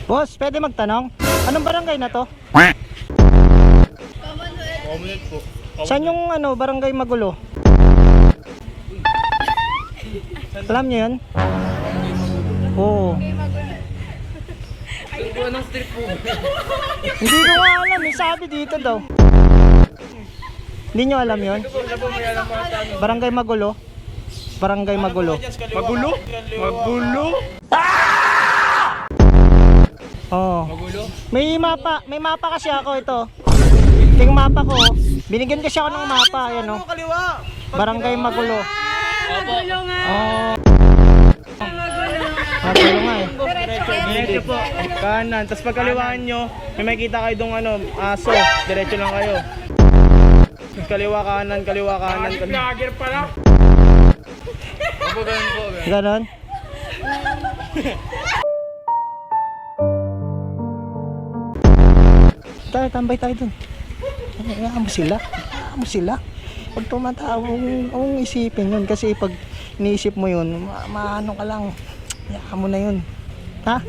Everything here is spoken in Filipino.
Boss, pwede magtanong? Anong barangay na to? Commonwealth po. Saan yung barangay Magulo? Alam niyo yun? Oo. Anong street po? Hindi ko nga alam, sabi dito daw. Hindi nyo alam yun? Barangay Magulo? Barangay Magulo. Magulo? Magulo? Oo. Magulo? May mapa kasi ako ito. Ito yung mapa ko. Binigyan kasi ako ng mapa, ayan o. Kaliwa! Barangay Magulo. Magulo nga. Oo. Magulo nga eh. Diretso po. Kanan. Tapos pagkaliwaan nyo, may makikita kayo dong aso. Diretso lang kayo. Tapos kaliwa kanan, kaliwa kanan. Vlogger pala. Opo, ganun po. Ganon? Tayo, tambay tayo dun. Hayaan mo sila. Hayaan mo sila. Pag tumatawa, huwag isipin yun. Kasi pag iniisip mo yun, maano ka lang. Hayaan mo na yun. Ha?